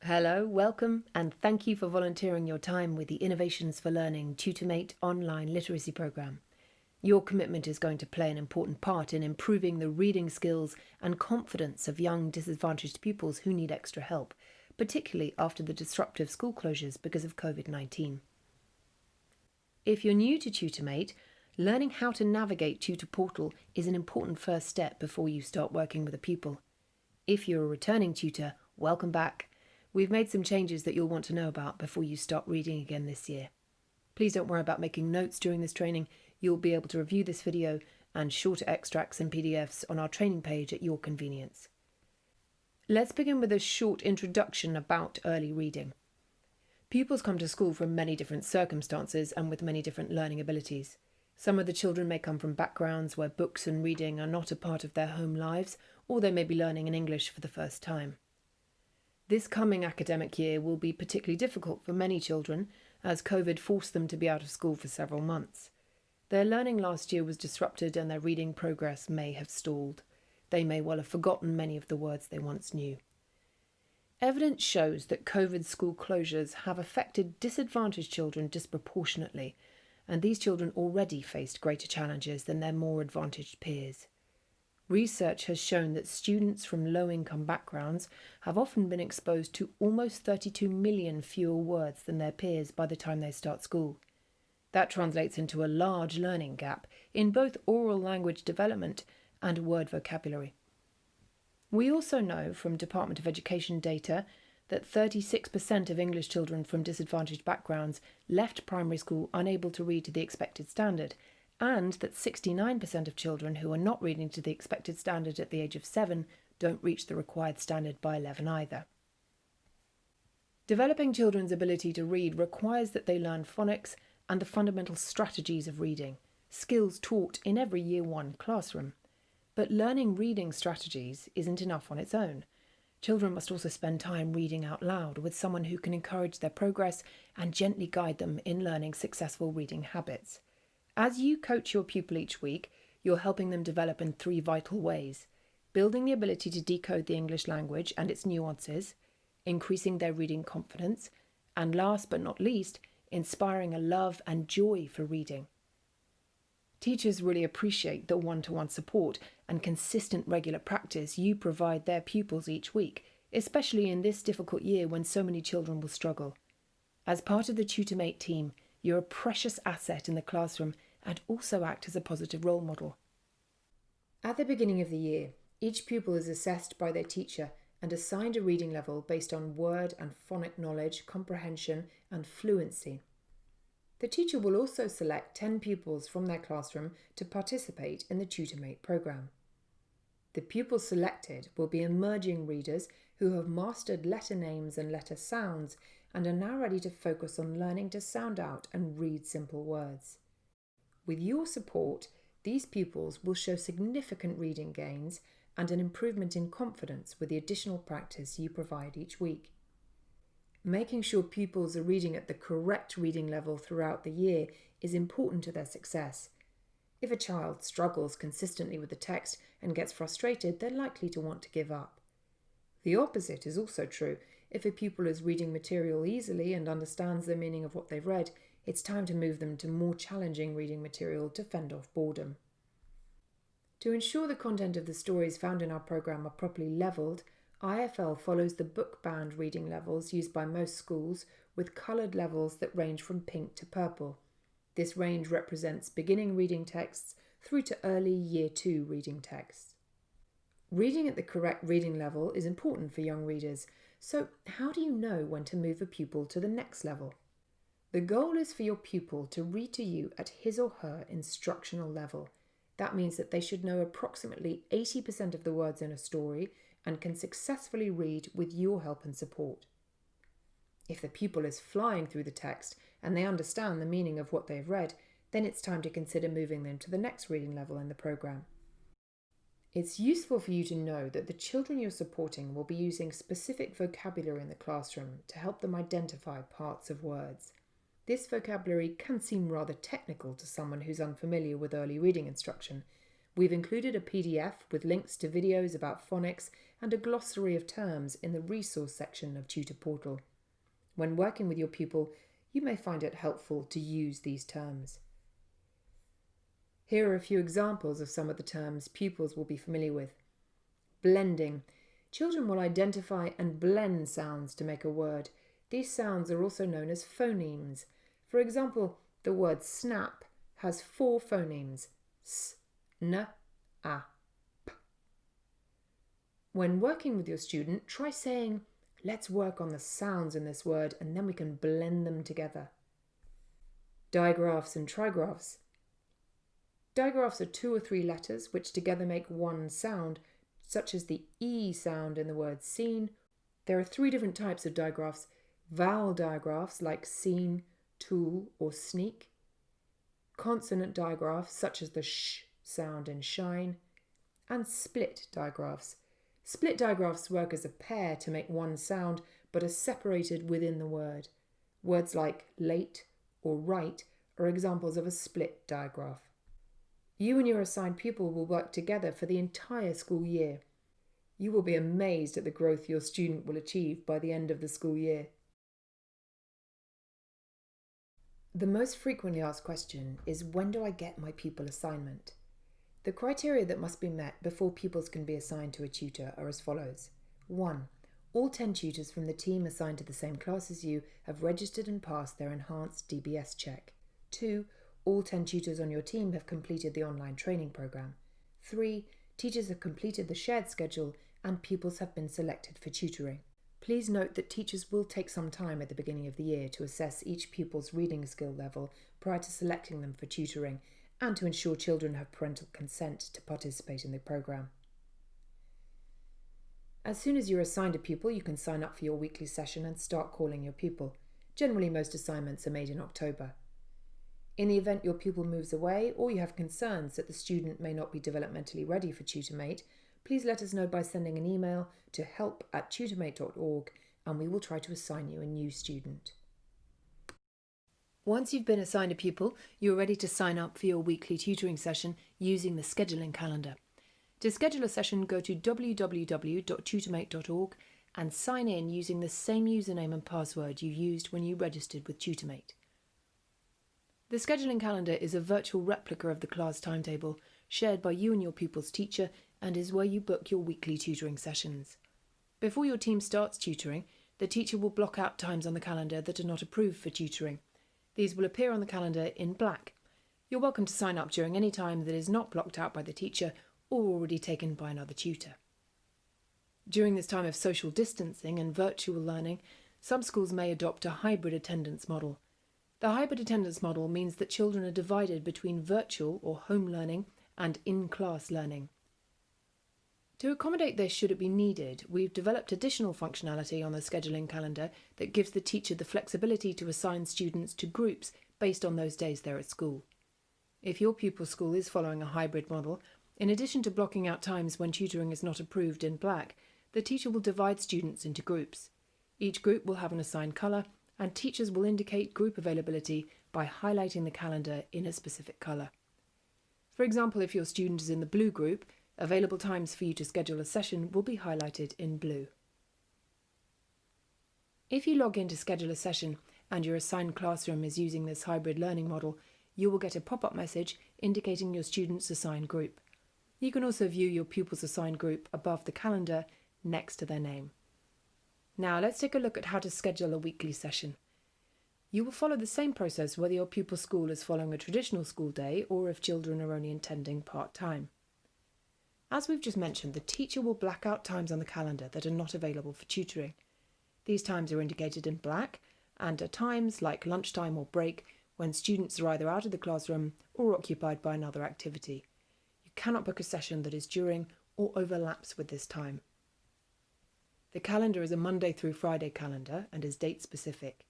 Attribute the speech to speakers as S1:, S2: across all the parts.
S1: Hello, welcome, and thank you for volunteering your time with the Innovations for Learning TutorMate online literacy program. Your commitment is going to play an important part in improving the reading skills and confidence of young disadvantaged pupils who need extra help, particularly after the disruptive school closures because of COVID-19. If you're new to TutorMate, learning how to navigate Tutor Portal is an important first step before you start working with a pupil. If you're a returning tutor, welcome back. We've made some changes that you'll want to know about before you start reading again this year. Please don't worry about making notes during this training. You'll be able to review this video and shorter extracts and PDFs on our training page at your convenience. Let's begin with a short introduction about early reading. Pupils come to school from many different circumstances and with many different learning abilities. Some of the children may come from backgrounds where books and reading are not a part of their home lives, or they may be learning in English for the first time. This coming academic year will be particularly difficult for many children, as COVID forced them to be out of school for several months. Their learning last year was disrupted and their reading progress may have stalled. They may well have forgotten many of the words they once knew. Evidence shows that COVID school closures have affected disadvantaged children disproportionately, and these children already faced greater challenges than their more advantaged peers. Research has shown that students from low-income backgrounds have often been exposed to almost 32 million fewer words than their peers by the time they start school. That translates into a large learning gap in both oral language development and word vocabulary. We also know from Department of Education data that 36% of English children from disadvantaged backgrounds left primary school unable to read to the expected standard, and that 69% of children who are not reading to the expected standard at the age of 7 don't reach the required standard by 11 either. Developing children's ability to read requires that they learn phonics and the fundamental strategies of reading, skills taught in every Year 1 classroom. But learning reading strategies isn't enough on its own. Children must also spend time reading out loud with someone who can encourage their progress and gently guide them in learning successful reading habits. As you coach your pupil each week, you're helping them develop in 3 vital ways: building the ability to decode the English language and its nuances, increasing their reading confidence, and last but not least, inspiring a love and joy for reading. Teachers really appreciate the one-to-one support and consistent regular practice you provide their pupils each week, especially in this difficult year when so many children will struggle. As part of the TutorMate team, you're a precious asset in the classroom and also act as a positive role model. At the beginning of the year, each pupil is assessed by their teacher and assigned a reading level based on word and phonic knowledge, comprehension, and fluency. The teacher will also select 10 pupils from their classroom to participate in the TutorMate program. The pupils selected will be emerging readers who have mastered letter names and letter sounds and are now ready to focus on learning to sound out and read simple words. With your support, these pupils will show significant reading gains and an improvement in confidence with the additional practice you provide each week. Making sure pupils are reading at the correct reading level throughout the year is important to their success. If a child struggles consistently with the text and gets frustrated, they're likely to want to give up. The opposite is also true. If a pupil is reading material easily and understands the meaning of what they've read, it's time to move them to more challenging reading material to fend off boredom. To ensure the content of the stories found in our program are properly levelled, IFL follows the book-bound reading levels used by most schools with coloured levels that range from pink to purple. This range represents beginning reading texts through to early Year 2 reading texts. Reading at the correct reading level is important for young readers, so how do you know when to move a pupil to the next level? The goal is for your pupil to read to you at his or her instructional level. That means that they should know approximately 80% of the words in a story and can successfully read with your help and support. If the pupil is flying through the text and they understand the meaning of what they've read, then it's time to consider moving them to the next reading level in the program. It's useful for you to know that the children you're supporting will be using specific vocabulary in the classroom to help them identify parts of words. This vocabulary can seem rather technical to someone who's unfamiliar with early reading instruction, We've included a PDF with links to videos about phonics and a glossary of terms in the resource section of Tutor Portal. When working with your pupil, you may find it helpful to use these terms. Here are a few examples of some of the terms pupils will be familiar with. Blending. Children will identify and blend sounds to make a word. These sounds are also known as phonemes. For example, the word snap has 4 phonemes: s, n, a, p. When working with your student, try saying, "Let's work on the sounds in this word and then we can blend them together." Digraphs and trigraphs. Digraphs are 2 or 3 letters which together make one sound, such as the E sound in the word seen. There are 3 different types of digraphs: vowel digraphs like seen, tool, or sneak; consonant digraphs such as the sh sound in shine; and split digraphs. Split digraphs work as a pair to make one sound but are separated within the word. Words like late or right are examples of a split digraph. You and your assigned pupil will work together for the entire school year. You will be amazed at the growth your student will achieve by the end of the school year. The most frequently asked question is, when do I get my pupil assignment? The criteria that must be met before pupils can be assigned to a tutor are as follows. 1. All 10 tutors from the team assigned to the same class as you have registered and passed their enhanced DBS check. 2. All 10 tutors on your team have completed the online training program. 3. Teachers have completed the shared schedule and pupils have been selected for tutoring. Please note that teachers will take some time at the beginning of the year to assess each pupil's reading skill level prior to selecting them for tutoring and to ensure children have parental consent to participate in the program. As soon as you're assigned a pupil, you can sign up for your weekly session and start calling your pupil. Generally, most assignments are made in October. In the event your pupil moves away or you have concerns that the student may not be developmentally ready for TutorMate, please let us know by sending an email to help@tutormate.org and we will try to assign you a new student. Once you've been assigned a pupil, you're ready to sign up for your weekly tutoring session using the scheduling calendar. To schedule a session, go to www.tutormate.org and sign in using the same username and password you used when you registered with TutorMate. The scheduling calendar is a virtual replica of the class timetable shared by you and your pupil's teacher and is where you book your weekly tutoring sessions. Before your team starts tutoring, the teacher will block out times on the calendar that are not approved for tutoring. These will appear on the calendar in black. You're welcome to sign up during any time that is not blocked out by the teacher or already taken by another tutor. During this time of social distancing and virtual learning, some schools may adopt a hybrid attendance model. The hybrid attendance model means that children are divided between virtual or home learning and in-class learning. To accommodate this should it be needed, we've developed additional functionality on the scheduling calendar that gives the teacher the flexibility to assign students to groups based on those days they're at school. If your pupil's school is following a hybrid model, in addition to blocking out times when tutoring is not approved in black, the teacher will divide students into groups. Each group will have an assigned colour, and teachers will indicate group availability by highlighting the calendar in a specific colour. For example, if your student is in the blue group, available times for you to schedule a session will be highlighted in blue. If you log in to schedule a session and your assigned classroom is using this hybrid learning model, you will get a pop-up message indicating your student's assigned group. You can also view your pupil's assigned group above the calendar next to their name. Now let's take a look at how to schedule a weekly session. You will follow the same process whether your pupil's school is following a traditional school day or if children are only attending part-time. As we've just mentioned, the teacher will black out times on the calendar that are not available for tutoring. These times are indicated in black and are times like lunchtime or break when students are either out of the classroom or occupied by another activity. You cannot book a session that is during or overlaps with this time. The calendar is a Monday through Friday calendar and is date specific.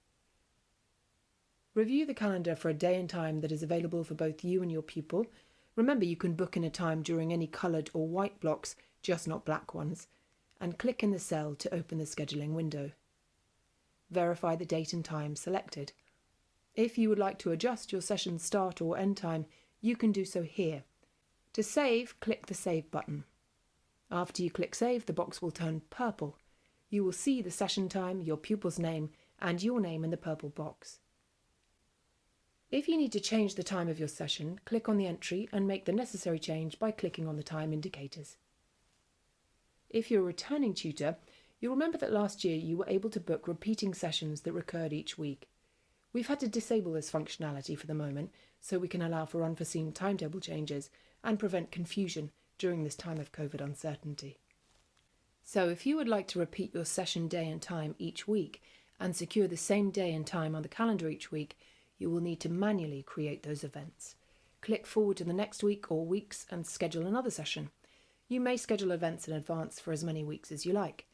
S1: Review the calendar for a day and time that is available for both you and your pupil. Remember, you can book in a time during any coloured or white blocks, just not black ones, and click in the cell to open the scheduling window. Verify the date and time selected. If you would like to adjust your session's start or end time, you can do so here. To save, click the Save button. After you click Save, the box will turn purple. You will see the session time, your pupil's name, and your name in the purple box. If you need to change the time of your session, click on the entry and make the necessary change by clicking on the time indicators. If you're a returning tutor, you'll remember that last year you were able to book repeating sessions that recurred each week. We've had to disable this functionality for the moment so we can allow for unforeseen timetable changes and prevent confusion during this time of COVID uncertainty. So if you would like to repeat your session day and time each week and secure the same day and time on the calendar each week, you will need to manually create those events. Click forward to the next week or weeks and schedule another session. You may schedule events in advance for as many weeks as you like.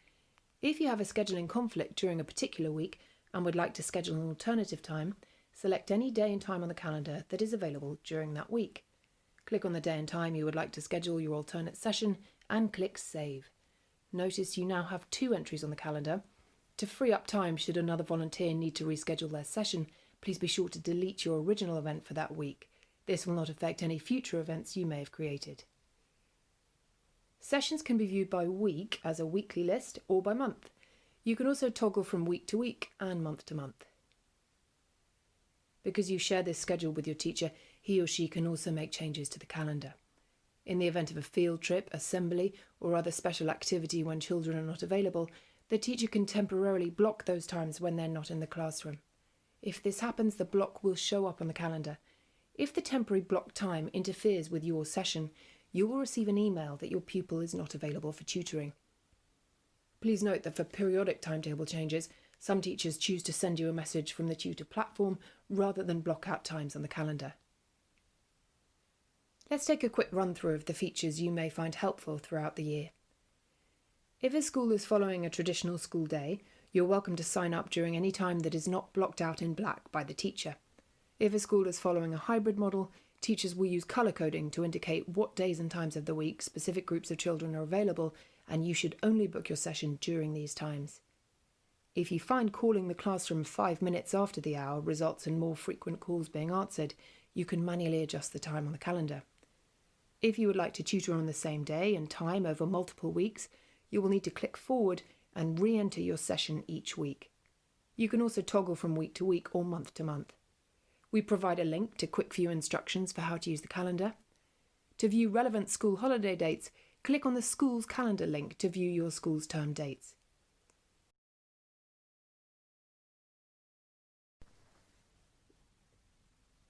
S1: If you have a scheduling conflict during a particular week and would like to schedule an alternative time, select any day and time on the calendar that is available during that week. Click on the day and time you would like to schedule your alternate session and click Save. Notice you now have 2 entries on the calendar. To free up time should another volunteer need to reschedule their session, please be sure to delete your original event for that week. This will not affect any future events you may have created. Sessions can be viewed by week as a weekly list or by month. You can also toggle from week to week and month to month. Because you share this schedule with your teacher, he or she can also make changes to the calendar. In the event of a field trip, assembly, or other special activity when children are not available, the teacher can temporarily block those times when they're not in the classroom. If this happens, the block will show up on the calendar. If the temporary block time interferes with your session, you will receive an email that your pupil is not available for tutoring. Please note that for periodic timetable changes, some teachers choose to send you a message from the tutor platform rather than block out times on the calendar. Let's take a quick run through of the features you may find helpful throughout the year. If a school is following a traditional school day, you're welcome to sign up during any time that is not blocked out in black by the teacher. If a school is following a hybrid model, teachers will use colour coding to indicate what days and times of the week specific groups of children are available, and you should only book your session during these times. If you find calling the classroom 5 minutes after the hour results in more frequent calls being answered, you can manually adjust the time on the calendar. If you would like to tutor on the same day and time over multiple weeks, you will need to click forward and re-enter your session each week. You can also toggle from week to week or month to month. We provide a link to quick view instructions for how to use the calendar. To view relevant school holiday dates, click on the school's calendar link to view your school's term dates.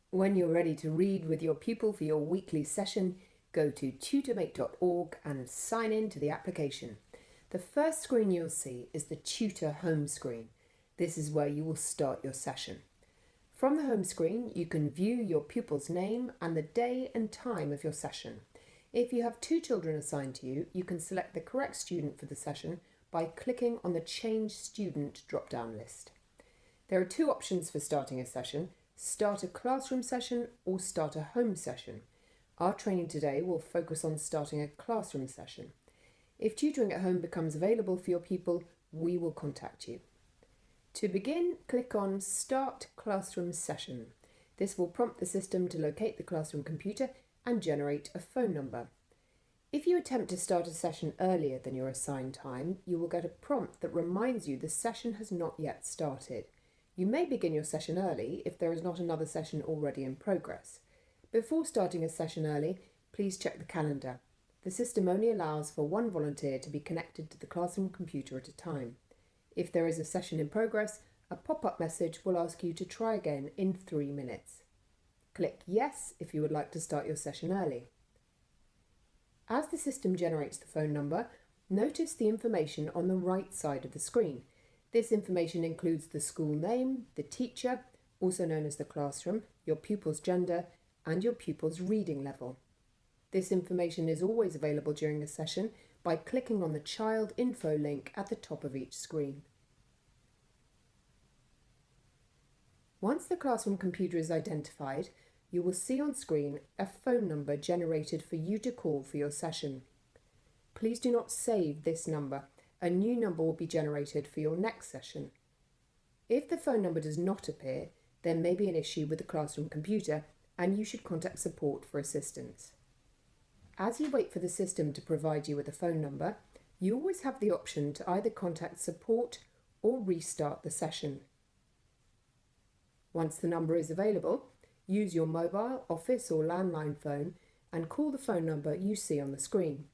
S1: When you're ready to read with your pupil for your weekly session, go to tutormate.org and sign in to the application. The first screen you'll see is the Tutor home screen. This is where you will start your session. From the home screen, you can view your pupil's name and the day and time of your session. If you have 2 children assigned to you, you can select the correct student for the session by clicking on the Change Student drop-down list. There are 2 options for starting a session: start a classroom session or start a home session. Our training today will focus on starting a classroom session. If tutoring at home becomes available for your pupil, we will contact you. To begin, click on Start Classroom Session. This will prompt the system to locate the classroom computer and generate a phone number. If you attempt to start a session earlier than your assigned time, you will get a prompt that reminds you the session has not yet started. You may begin your session early if there is not another session already in progress. Before starting a session early, please check the calendar. The system only allows for 1 volunteer to be connected to the classroom computer at a time. If there is a session in progress, a pop-up message will ask you to try again in 3 minutes. Click Yes if you would like to start your session early. As the system generates the phone number, notice the information on the right side of the screen. This information includes the school name, the teacher, also known as the classroom, your pupil's gender, and your pupil's reading level. This information is always available during a session by clicking on the Child Info link at the top of each screen. Once the classroom computer is identified, you will see on screen a phone number generated for you to call for your session. Please do not save this number. A new number will be generated for your next session. If the phone number does not appear, there may be an issue with the classroom computer and you should contact support for assistance. As you wait for the system to provide you with a phone number, you always have the option to either contact support or restart the session. Once the number is available, use your mobile, office or landline phone and call the phone number you see on the screen.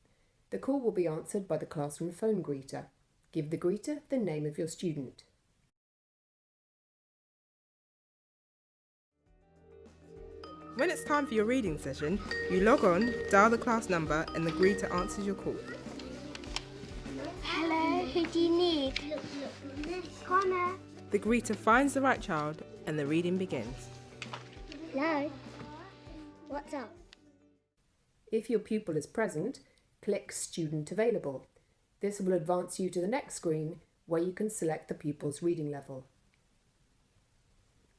S1: The call will be answered by the classroom phone greeter. Give the greeter the name of your student.
S2: When it's time for your reading session, you log on, dial the class number and the greeter answers your call.
S3: Hello, who do you need? Connor.
S2: The greeter finds the right child and the reading begins.
S3: Hello. What's up?
S1: If your pupil is present, click Student Available. This will advance you to the next screen where you can select the pupil's reading level.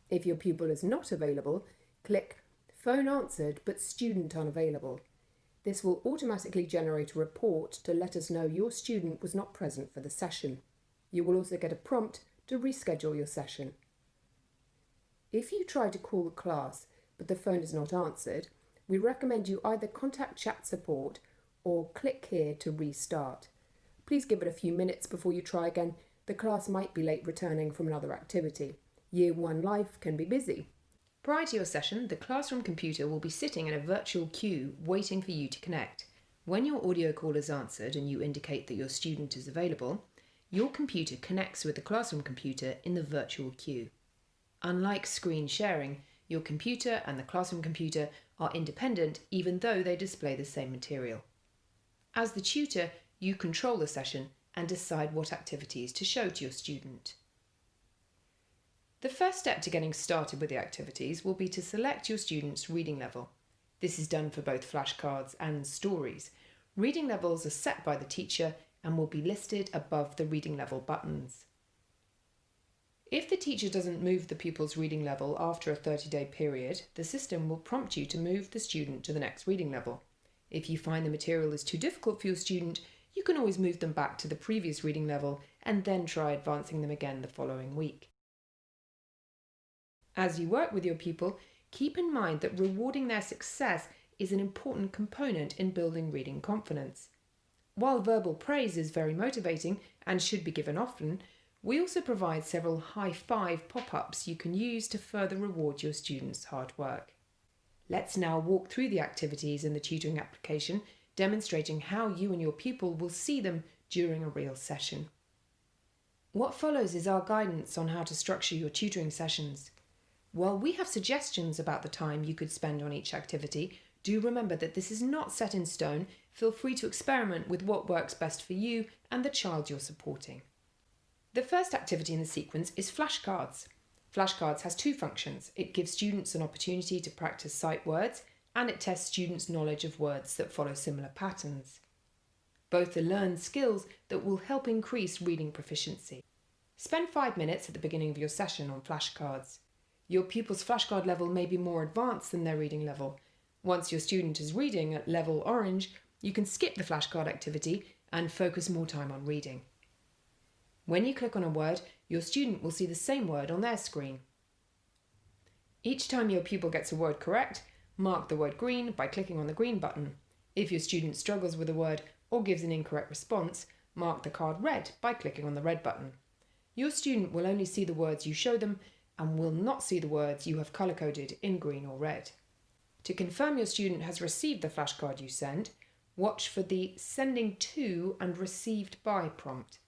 S1: If your pupil is not available, click Phone Answered but Student Unavailable. This will automatically generate a report to let us know your student was not present for the session. You will also get a prompt to reschedule your session. If you try to call the class but the phone is not answered, we recommend you either contact chat support or click here to restart. Please give it a few minutes before you try again. The class might be late returning from another activity. Year 1 life can be busy. Prior to your session, the classroom computer will be sitting in a virtual queue waiting for you to connect. When your audio call is answered and you indicate that your student is available, your computer connects with the classroom computer in the virtual queue. Unlike screen sharing, your computer and the classroom computer are independent even though they display the same material. As the tutor, you control the session and decide what activities to show to your student. The first step to getting started with the activities will be to select your student's reading level. This is done for both flashcards and stories. Reading levels are set by the teacher and will be listed above the reading level buttons. If the teacher doesn't move the pupil's reading level after a 30-day period, the system will prompt you to move the student to the next reading level. If you find the material is too difficult for your student, you can always move them back to the previous reading level and then try advancing them again the following week. As you work with your pupil, keep in mind that rewarding their success is an important component in building reading confidence. While verbal praise is very motivating and should be given often, we also provide several high-five pop-ups you can use to further reward your students' hard work. Let's now walk through the activities in the tutoring application, demonstrating how you and your pupil will see them during a real session. What follows is our guidance on how to structure your tutoring sessions. While we have suggestions about the time you could spend on each activity, do remember that this is not set in stone. Feel free to experiment with what works best for you and the child you're supporting. The first activity in the sequence is flashcards. Flashcards has two functions. It gives students an opportunity to practice sight words and it tests students' knowledge of words that follow similar patterns. Both are learned skills that will help increase reading proficiency. Spend 5 minutes at the beginning of your session on flashcards. Your pupil's flashcard level may be more advanced than their reading level. Once your student is reading at level orange, you can skip the flashcard activity and focus more time on reading. When you click on a word, your student will see the same word on their screen. Each time your pupil gets a word correct, mark the word green by clicking on the green button. If your student struggles with a word or gives an incorrect response, mark the card red by clicking on the red button. Your student will only see the words you show them and will not see the words you have colour-coded in green or red. To confirm your student has received the flashcard you send, watch for the Sending To and Received By prompt.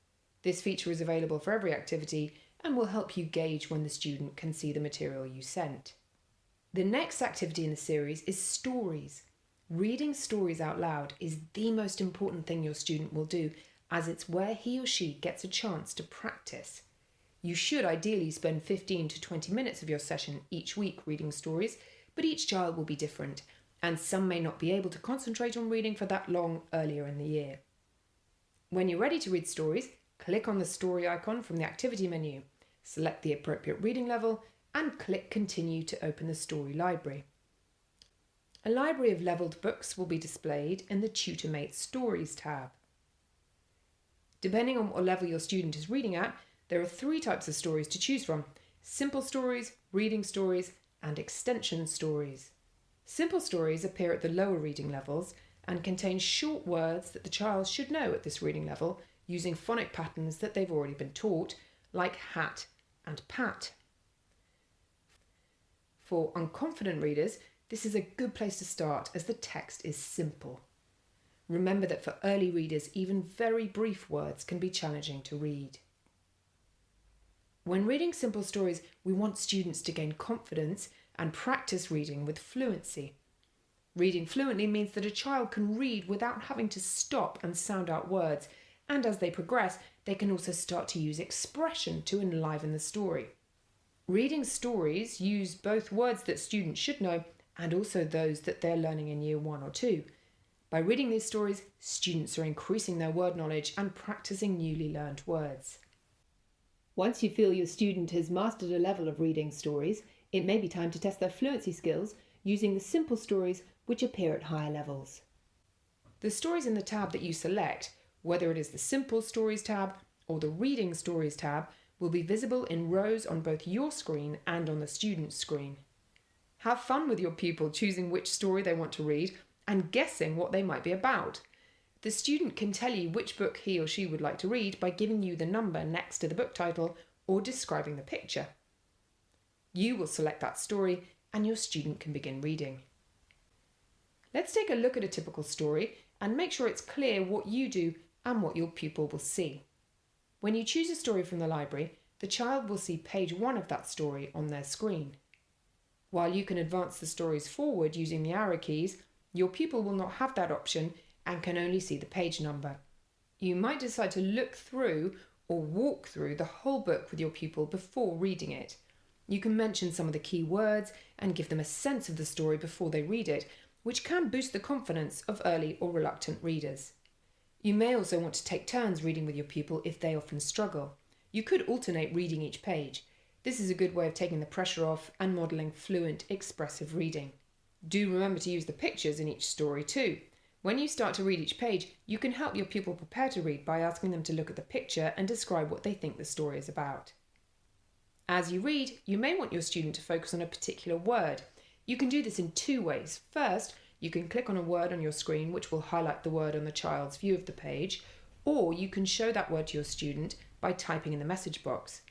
S1: This feature is available for every activity and will help you gauge when the student can see the material you sent. The next activity in the series is stories. Reading stories out loud is the most important thing your student will do, as it's where he or she gets a chance to practice. You should ideally spend 15 to 20 minutes of your session each week reading stories, but each child will be different, and some may not be able to concentrate on reading for that long earlier in the year. When you're ready to read stories, click on the story icon from the activity menu, select the appropriate reading level, and click Continue to open the story library. A library of levelled books will be displayed in the TutorMate Stories tab. Depending on what level your student is reading at, there are 3 types of stories to choose from: simple stories, reading stories, and extension stories. Simple stories appear at the lower reading levels, and contains short words that the child should know at this reading level using phonic patterns that they've already been taught, like hat and pat. For unconfident readers, this is a good place to start as the text is simple. Remember that for early readers, even very brief words can be challenging to read. When reading simple stories, we want students to gain confidence and practice reading with fluency. Reading fluently means that a child can read without having to stop and sound out words, and as they progress, they can also start to use expression to enliven the story. Reading stories use both words that students should know and also those that they're learning in Year 1 or 2. By reading these stories, students are increasing their word knowledge and practicing newly learned words. Once you feel your student has mastered a level of reading stories, it may be time to test their fluency skills using the simple stories which appear at higher levels. The stories in the tab that you select, whether it is the Simple Stories tab or the Reading Stories tab, will be visible in rows on both your screen and on the student's screen. Have fun with your pupil choosing which story they want to read and guessing what they might be about. The student can tell you which book he or she would like to read by giving you the number next to the book title or describing the picture. You will select that story and your student can begin reading. Let's take a look at a typical story and make sure it's clear what you do and what your pupil will see. When you choose a story from the library, the child will see page 1 of that story on their screen. While you can advance the stories forward using the arrow keys, your pupil will not have that option and can only see the page number. You might decide to look through or walk through the whole book with your pupil before reading it. You can mention some of the key words and give them a sense of the story before they read it, which can boost the confidence of early or reluctant readers. You may also want to take turns reading with your pupil if they often struggle. You could alternate reading each page. This is a good way of taking the pressure off and modelling fluent, expressive reading. Do remember to use the pictures in each story too. When you start to read each page, you can help your pupil prepare to read by asking them to look at the picture and describe what they think the story is about. As you read, you may want your student to focus on a particular word. You can do this in 2 ways. First, you can click on a word on your screen which will highlight the word on the child's view of the page, or you can show that word to your student by typing in the message box.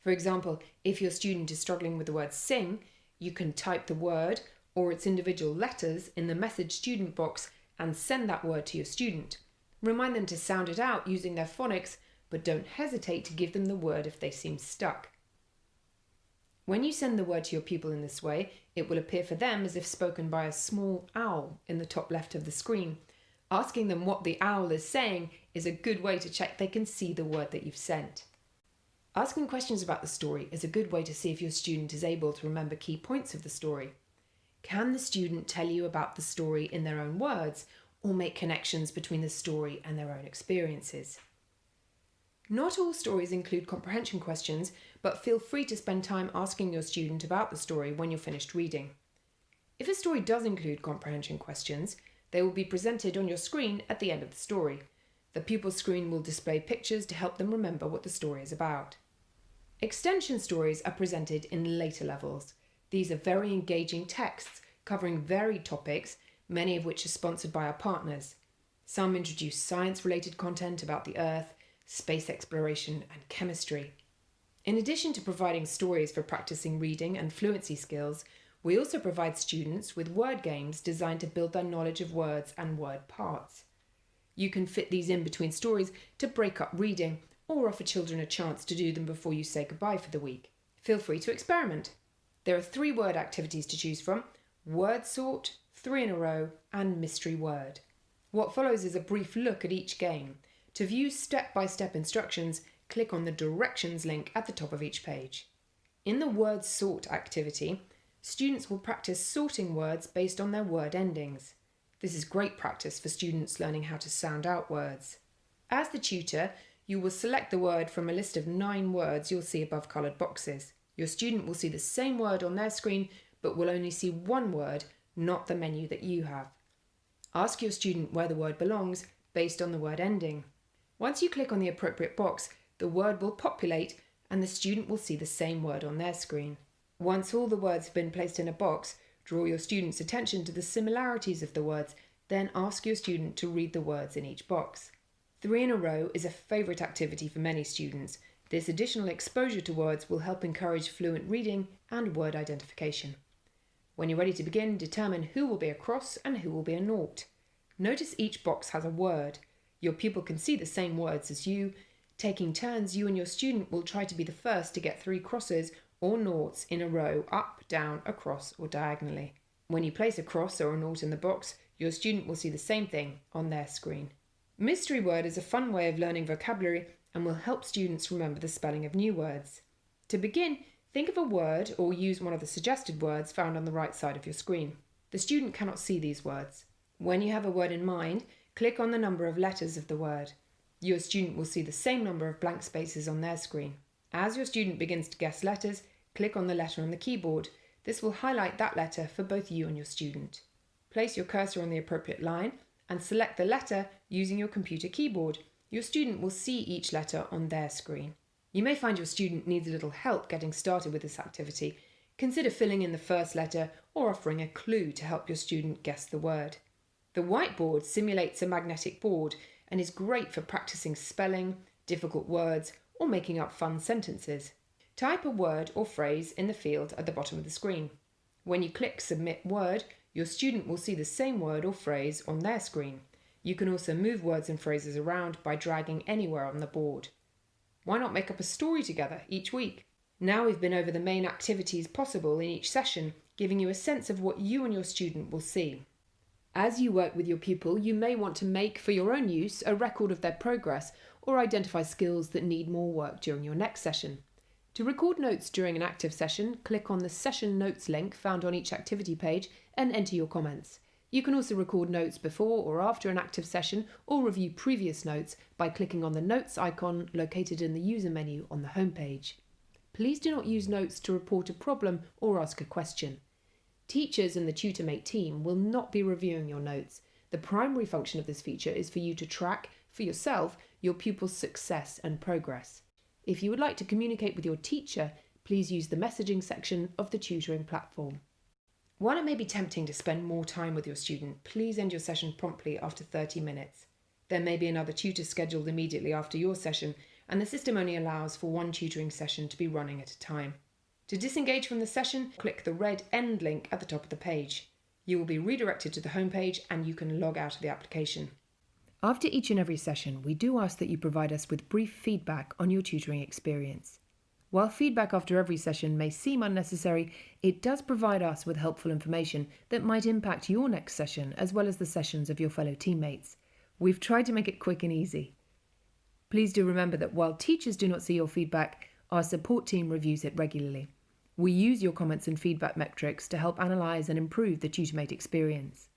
S1: For example, if your student is struggling with the word sing, you can type the word or its individual letters in the message student box and send that word to your student. Remind them to sound it out using their phonics, but don't hesitate to give them the word if they seem stuck. When you send the word to your pupil in this way, it will appear for them as if spoken by a small owl in the top left of the screen. Asking them what the owl is saying is a good way to check they can see the word that you've sent. Asking questions about the story is a good way to see if your student is able to remember key points of the story. Can the student tell you about the story in their own words or make connections between the story and their own experiences? Not all stories include comprehension questions, but feel free to spend time asking your student about the story when you're finished reading. If a story does include comprehension questions, they will be presented on your screen at the end of the story. The pupil's screen will display pictures to help them remember what the story is about. Extension stories are presented in later levels. These are very engaging texts covering varied topics, many of which are sponsored by our partners. Some introduce science-related content about the Earth, space exploration and chemistry. In addition to providing stories for practicing reading and fluency skills, we also provide students with word games designed to build their knowledge of words and word parts. You can fit these in between stories to break up reading or offer children a chance to do them before you say goodbye for the week. Feel free to experiment. There are 3 word activities to choose from: word sort, 3 in a row, and mystery word. What follows is a brief look at each game. To view step-by-step instructions, click on the directions link at the top of each page. In the word sort activity, students will practice sorting words based on their word endings. This is great practice for students learning how to sound out words. As the tutor, you will select the word from a list of 9 words you'll see above coloured boxes. Your student will see the same word on their screen, but will only see 1 word, not the menu that you have. Ask your student where the word belongs based on the word ending. Once you click on the appropriate box, the word will populate and the student will see the same word on their screen. Once all the words have been placed in a box, draw your student's attention to the similarities of the words Then ask your student to read the words in each box. 3 in a row is a favourite activity for many students. This additional exposure to words will help encourage fluent reading and word identification. When you're ready to begin, determine who will be a cross and who will be a nought. Notice each box has a word. Your pupil can see the same words as you. Taking turns, you and your student will try to be the first to get 3 crosses or noughts in a row, up, down, across or diagonally. When you place a cross or a nought in the box, your student will see the same thing on their screen. Mystery word is a fun way of learning vocabulary and will help students remember the spelling of new words. To begin, think of a word or use one of the suggested words found on the right side of your screen. The student cannot see these words. When you have a word in mind, click on the number of letters of the word. Your student will see the same number of blank spaces on their screen. As your student begins to guess letters, click on the letter on the keyboard. This will highlight that letter for both you and your student. Place your cursor on the appropriate line and select the letter using your computer keyboard. Your student will see each letter on their screen. You may find your student needs a little help getting started with this activity. Consider filling in the first letter or offering a clue to help your student guess the word. The whiteboard simulates a magnetic board and is great for practicing spelling, difficult words, or making up fun sentences. Type a word or phrase in the field at the bottom of the screen. When you click Submit Word, your student will see the same word or phrase on their screen. You can also move words and phrases around by dragging anywhere on the board. Why not make up a story together each week? Now we've been over the main activities possible in each session, giving you a sense of what you and your student will see. As you work with your pupil, you may want to make, for your own use, a record of their progress or identify skills that need more work during your next session. To record notes during an active session, click on the Session Notes link found on each activity page and enter your comments. You can also record notes before or after an active session or review previous notes by clicking on the Notes icon located in the user menu on the home page. Please do not use notes to report a problem or ask a question. Teachers and the TutorMate team will not be reviewing your notes. The primary function of this feature is for you to track, for yourself, your pupil's success and progress. If you would like to communicate with your teacher, please use the messaging section of the tutoring platform. While it may be tempting to spend more time with your student, please end your session promptly after 30 minutes. There may be another tutor scheduled immediately after your session, and the system only allows for one tutoring session to be running at a time. To disengage from the session, click the red End link at the top of the page. You will be redirected to the home page and you can log out of the application. After each and every session, we do ask that you provide us with brief feedback on your tutoring experience. While feedback after every session may seem unnecessary, it does provide us with helpful information that might impact your next session as well as the sessions of your fellow teammates. We've tried to make it quick and easy. Please do remember that while teachers do not see your feedback, our support team reviews it regularly. We use your comments and feedback metrics to help analyse and improve the TutorMate experience.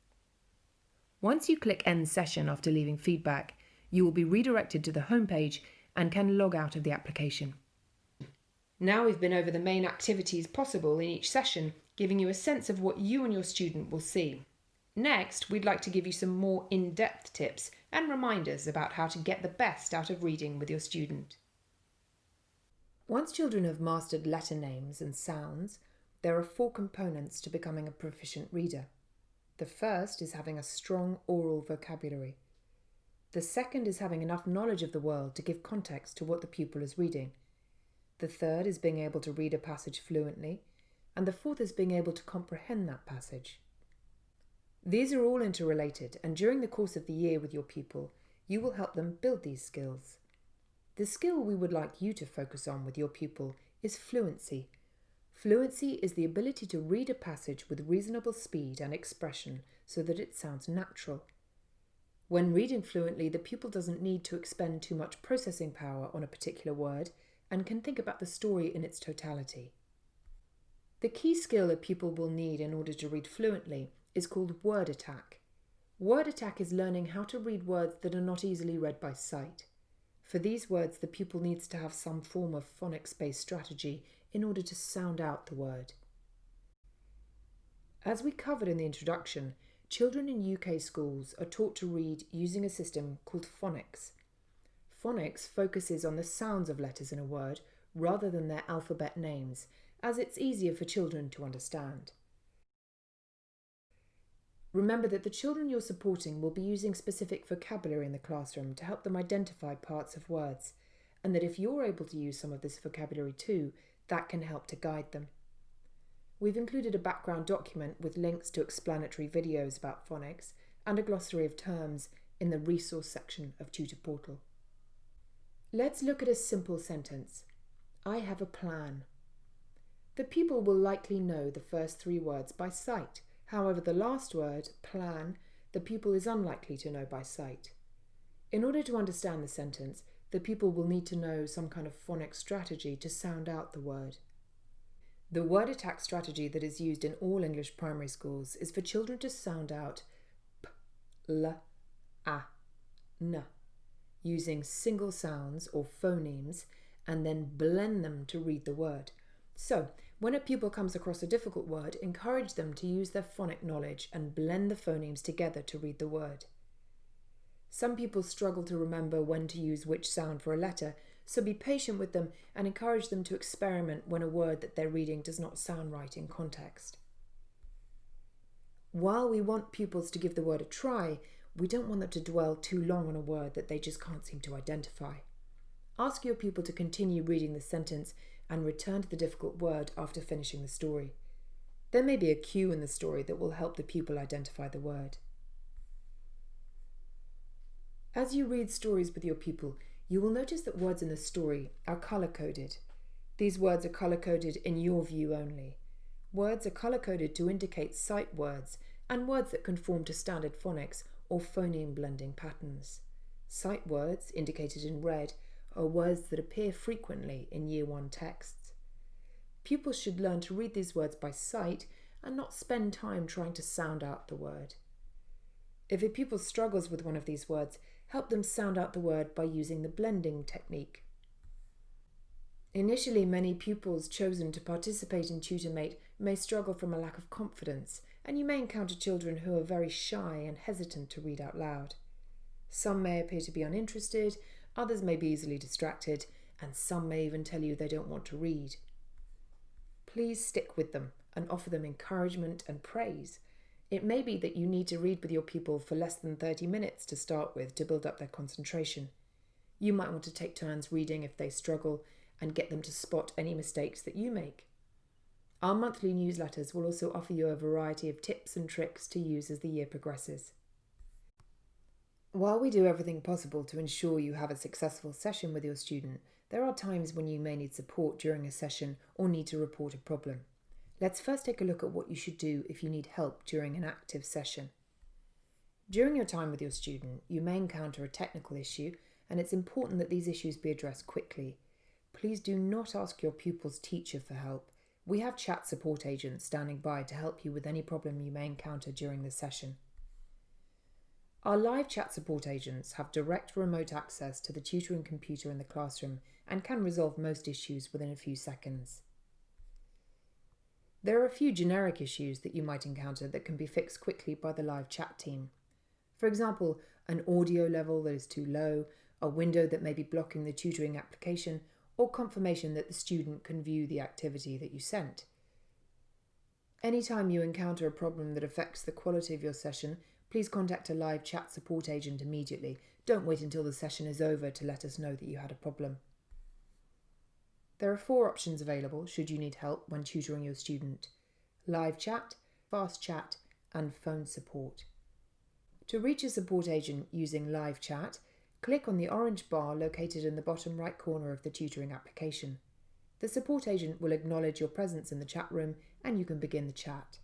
S1: Once you click End Session after leaving feedback, you will be redirected to the home page and can log out of the application. Now we've been over the main activities possible in each session, giving you a sense of what you and your student will see. Next, we'd like to give you some more in-depth tips and reminders about how to get the best out of reading with your student. Once children have mastered letter names and sounds, there are 4 components to becoming a proficient reader. The first is having a strong oral vocabulary. The second is having enough knowledge of the world to give context to what the pupil is reading. The third is being able to read a passage fluently, and the fourth is being able to comprehend that passage. These are all interrelated, and during the course of the year with your pupil, you will help them build these skills. The skill we would like you to focus on with your pupil is fluency. Fluency is the ability to read a passage with reasonable speed and expression so that it sounds natural. When reading fluently, the pupil doesn't need to expend too much processing power on a particular word and can think about the story in its totality. The key skill a pupil will need in order to read fluently is called word attack. Word attack is learning how to read words that are not easily read by sight. For these words, the pupil needs to have some form of phonics-based strategy in order to sound out the word. As we covered in the introduction, children in UK schools are taught to read using a system called phonics. Phonics focuses on the sounds of letters in a word rather than their alphabet names, as it's easier for children to understand. Remember that the children you're supporting will be using specific vocabulary in the classroom to help them identify parts of words, and that if you're able to use some of this vocabulary too, that can help to guide them. We've included a background document with links to explanatory videos about phonics and a glossary of terms in the resource section of Tutor Portal. Let's look at a simple sentence. I have a plan. The pupil will likely know the first 3 words by sight. However, the last word, plan, the pupil is unlikely to know by sight. In order to understand the sentence, the pupil will need to know some kind of phonics strategy to sound out the word. The word attack strategy that is used in all English primary schools is for children to sound out p, l, a, n, using single sounds or phonemes and then blend them to read the word. So, when a pupil comes across a difficult word, encourage them to use their phonic knowledge and blend the phonemes together to read the word. Some pupils struggle to remember when to use which sound for a letter, so be patient with them and encourage them to experiment when a word that they're reading does not sound right in context. While we want pupils to give the word a try, we don't want them to dwell too long on a word that they just can't seem to identify. Ask your pupil to continue reading the sentence and return to the difficult word after finishing the story. There may be a cue in the story that will help the pupil identify the word. As you read stories with your pupil, you will notice that words in the story are colour-coded. These words are colour-coded in your view only. Words are colour-coded to indicate sight words and words that conform to standard phonics or phoneme blending patterns. Sight words, indicated in red, are words that appear frequently in Year 1 texts. Pupils should learn to read these words by sight and not spend time trying to sound out the word. If a pupil struggles with one of these words, help them sound out the word by using the blending technique. Initially, many pupils chosen to participate in TutorMate may struggle from a lack of confidence, and you may encounter children who are very shy and hesitant to read out loud. Some may appear to be uninterested, others may be easily distracted, and some may even tell you they don't want to read. Please stick with them and offer them encouragement and praise. It may be that you need to read with your pupil for less than 30 minutes to start with to build up their concentration. You might want to take turns reading if they struggle and get them to spot any mistakes that you make. Our monthly newsletters will also offer you a variety of tips and tricks to use as the year progresses. While we do everything possible to ensure you have a successful session with your student, there are times when you may need support during a session or need to report a problem. Let's first take a look at what you should do if you need help during an active session. During your time with your student, you may encounter a technical issue, and it's important that these issues be addressed quickly. Please do not ask your pupil's teacher for help. We have chat support agents standing by to help you with any problem you may encounter during the session. Our live chat support agents have direct remote access to the tutoring computer in the classroom and can resolve most issues within a few seconds. There are a few generic issues that you might encounter that can be fixed quickly by the live chat team. For example, an audio level that is too low, a window that may be blocking the tutoring application, or confirmation that the student can view the activity that you sent. Anytime you encounter a problem that affects the quality of your session, please contact a live chat support agent immediately. Don't wait until the session is over to let us know that you had a problem. There are 4 options available should you need help when tutoring your student: live chat, fast chat, and phone support. To reach a support agent using live chat, click on the orange bar located in the bottom right corner of the tutoring application. The support agent will acknowledge your presence in the chat room and you can begin the chat.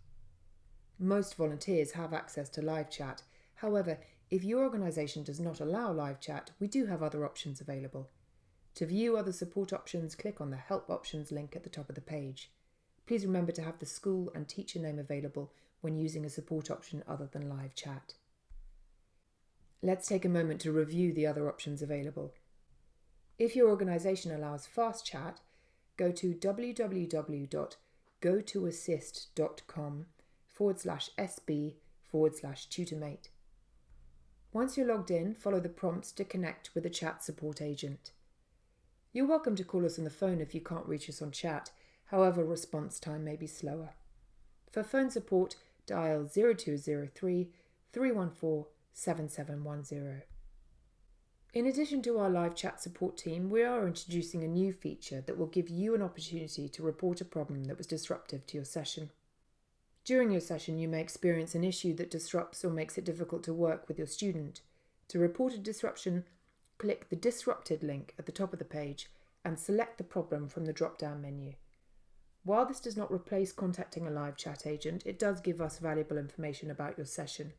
S1: Most volunteers have access to live chat. However, if your organisation does not allow live chat, we do have other options available. To view other support options, click on the Help Options link at the top of the page. Please remember to have the school and teacher name available when using a support option other than live chat. Let's take a moment to review the other options available. If your organisation allows fast chat, go to www.gotoassist.com/sb/tutormate. Once you're logged in, follow the prompts to connect with a chat support agent. You're welcome to call us on the phone if you can't reach us on chat, however response time may be slower. For phone support, dial 0203 314 7710. In addition to our live chat support team, we are introducing a new feature that will give you an opportunity to report a problem that was disruptive to your session. During your session, you may experience an issue that disrupts or makes it difficult to work with your student. To report a disruption, click the Disrupted link at the top of the page and select the problem from the drop-down menu. While this does not replace contacting a live chat agent, it does give us valuable information about your session.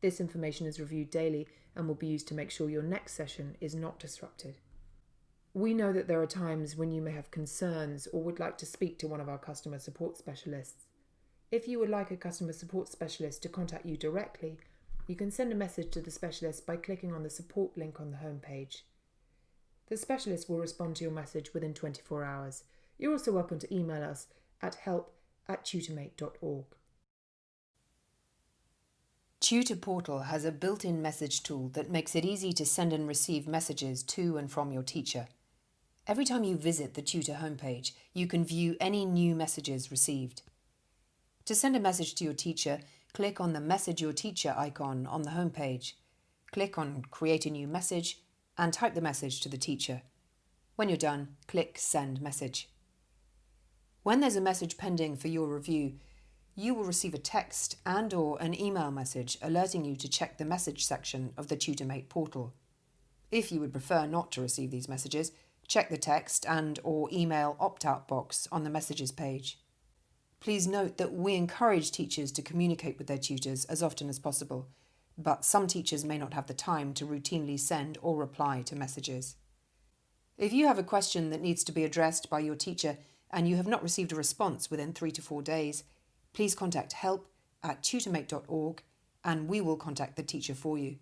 S1: This information is reviewed daily and will be used to make sure your next session is not disrupted. We know that there are times when you may have concerns or would like to speak to one of our customer support specialists. If you would like a customer support specialist to contact you directly, you can send a message to the specialist by clicking on the support link on the home page. The specialist will respond to your message within 24 hours. You're also welcome to email us at help@tutormate.org. Tutor Portal has a built-in message tool that makes it easy to send and receive messages to and from your teacher. Every time you visit the Tutor homepage, you can view any new messages received. To send a message to your teacher, click on the Message Your Teacher icon on the homepage. Click on Create a New Message and type the message to the teacher. When you're done, click Send Message. When there's a message pending for your review, you will receive a text and/or an email message alerting you to check the message section of the TutorMate portal. If you would prefer not to receive these messages, check the text and/or email opt-out box on the messages page. Please note that we encourage teachers to communicate with their tutors as often as possible, but some teachers may not have the time to routinely send or reply to messages. If you have a question that needs to be addressed by your teacher and you have not received a response within 3 to 4 days, please contact help@tutormate.org and we will contact the teacher for you.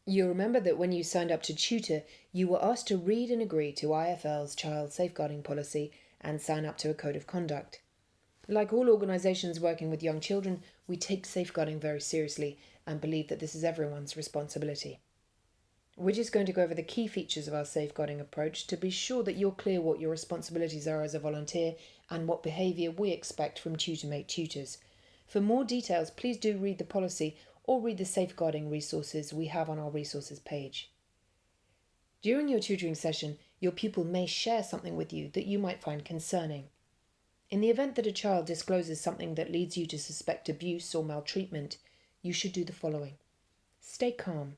S1: You'll remember that when you signed up to Tutor, you were asked to read and agree to IFL's Child Safeguarding Policy and sign up to a Code of Conduct. Like all organisations working with young children, we take safeguarding very seriously and believe that this is everyone's responsibility. We're just going to go over the key features of our safeguarding approach to be sure that you're clear what your responsibilities are as a volunteer and what behaviour we expect from TutorMate tutors. For more details, please do read the policy or read the safeguarding resources we have on our resources page. During your tutoring session, your pupil may share something with you that you might find concerning. In the event that a child discloses something that leads you to suspect abuse or maltreatment, you should do the following. Stay calm.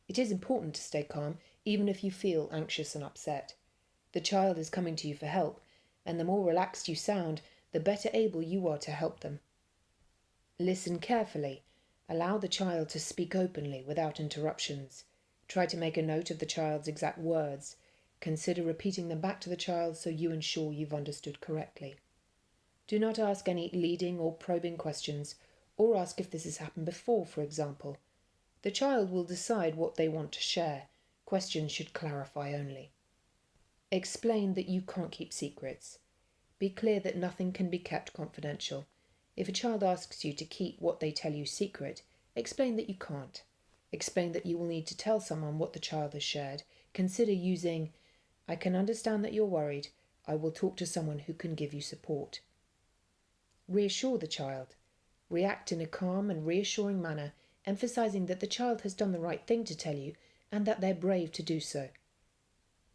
S1: It is important to stay calm, even if you feel anxious and upset. The child is coming to you for help, and the more relaxed you sound, the better able you are to help them. Listen carefully. Allow the child to speak openly without interruptions. Try to make a note of the child's exact words. Consider repeating them back to the child so you ensure you've understood correctly. Do not ask any leading or probing questions, or ask if this has happened before, for example. The child will decide what they want to share. Questions should clarify only. Explain that you can't keep secrets. Be clear that nothing can be kept confidential. If a child asks you to keep what they tell you secret, explain that you can't. Explain that you will need to tell someone what the child has shared. Consider using, "I can understand that you're worried. I will talk to someone who can give you support." Reassure the child. React in a calm and reassuring manner, emphasizing that the child has done the right thing to tell you and that they're brave to do so.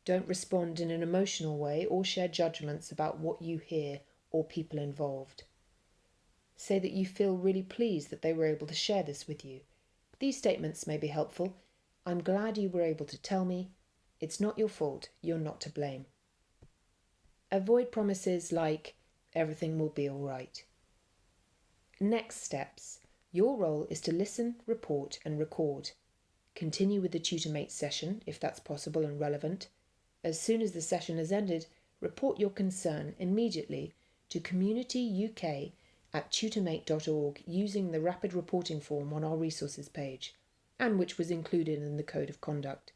S1: Don't respond in an emotional way or share judgments about what you hear or people involved. Say that you feel really pleased that they were able to share this with you. These statements may be helpful. I'm glad you were able to tell me. It's not your fault. You're not to blame. Avoid promises like, "Everything will be all right." Next steps. Your role is to listen, report, and record. Continue with the TutorMate session, if that's possible and relevant. As soon as the session has ended, report your concern immediately to communityuk@tutormate.org using the rapid reporting form on our resources page, and which was included in the Code of Conduct.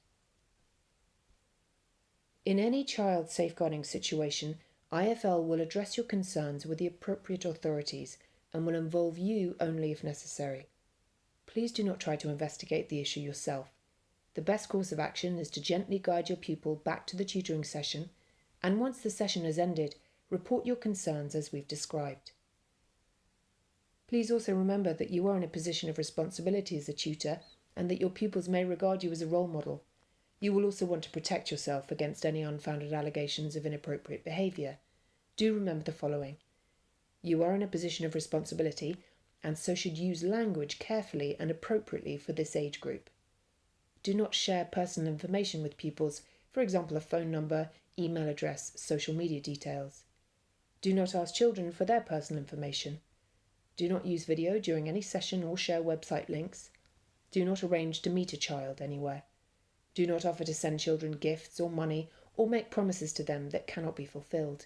S1: In any child safeguarding situation, IFL will address your concerns with the appropriate authorities and will involve you only if necessary. Please do not try to investigate the issue yourself. The best course of action is to gently guide your pupil back to the tutoring session, and once the session has ended, report your concerns as we've described. Please also remember that you are in a position of responsibility as a tutor and that your pupils may regard you as a role model. You will also want to protect yourself against any unfounded allegations of inappropriate behaviour. Do remember the following. You are in a position of responsibility and so should use language carefully and appropriately for this age group. Do not share personal information with pupils, for example a phone number, email address, social media details. Do not ask children for their personal information. Do not use video during any session or share website links. Do not arrange to meet a child anywhere. Do not offer to send children gifts or money or make promises to them that cannot be fulfilled.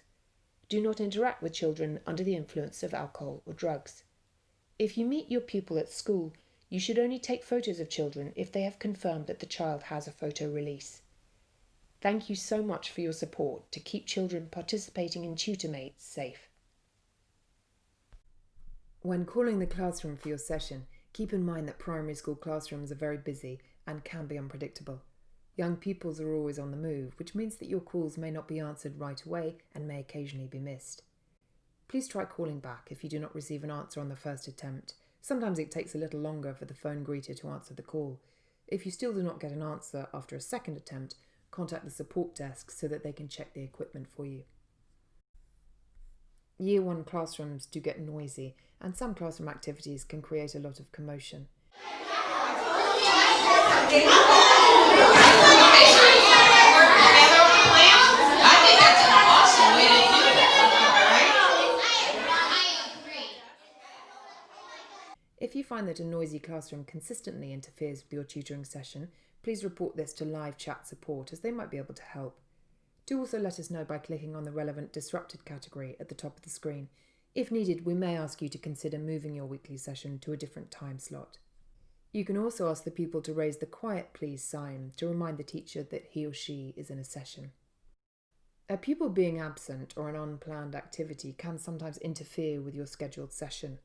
S1: Do not interact with children under the influence of alcohol or drugs. If you meet your pupil at school, you should only take photos of children if they have confirmed that the child has a photo release. Thank you so much for your support to keep children participating in TutorMate safe. When calling the classroom for your session, keep in mind that primary school classrooms are very busy and can be unpredictable. Young pupils are always on the move, which means that your calls may not be answered right away and may occasionally be missed. Please try calling back if you do not receive an answer on the first attempt. Sometimes it takes a little longer for the phone greeter to answer the call. If you still do not get an answer after a second attempt, contact the support desk so that they can check the equipment for you. Year 1 classrooms do get noisy, and some classroom activities can create a lot of commotion. If you find that a noisy classroom consistently interferes with your tutoring session, please report this to live chat support as they might be able to help. Do also let us know by clicking on the relevant disrupted category at the top of the screen. If needed, we may ask you to consider moving your weekly session to a different time slot. You can also ask the pupil to raise the quiet please sign to remind the teacher that he or she is in a session. A pupil being absent or an unplanned activity can sometimes interfere with your scheduled session.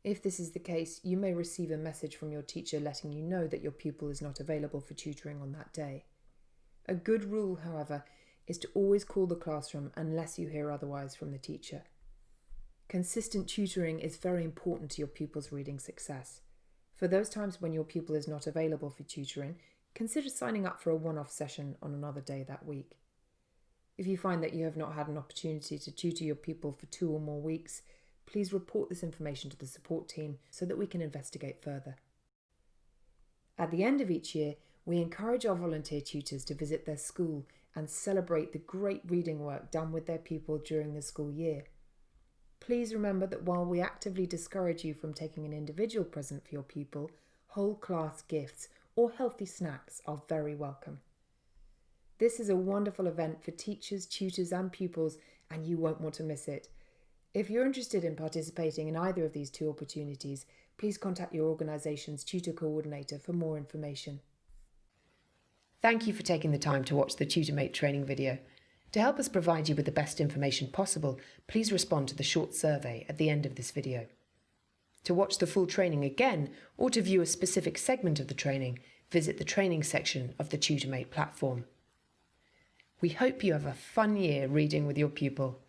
S1: If this is the case, you may receive a message from your teacher letting you know that your pupil is not available for tutoring on that day. A good rule, however, is to always call the classroom unless you hear otherwise from the teacher. Consistent tutoring is very important to your pupil's reading success. For those times when your pupil is not available for tutoring, consider signing up for a one-off session on another day that week. If you find that you have not had an opportunity to tutor your pupil for 2 or more weeks, please report this information to the support team so that we can investigate further. At the end of each year, we encourage our volunteer tutors to visit their school and celebrate the great reading work done with their pupil during the school year. Please remember that while we actively discourage you from taking an individual present for your pupil, whole class gifts or healthy snacks are very welcome. This is a wonderful event for teachers, tutors and pupils, and you won't want to miss it. If you're interested in participating in either of these 2 opportunities, please contact your organisation's tutor coordinator for more information. Thank you for taking the time to watch the TutorMate training video. To help us provide you with the best information possible, please respond to the short survey at the end of this video. To watch the full training again, or to view a specific segment of the training, visit the training section of the TutorMate platform. We hope you have a fun year reading with your pupil.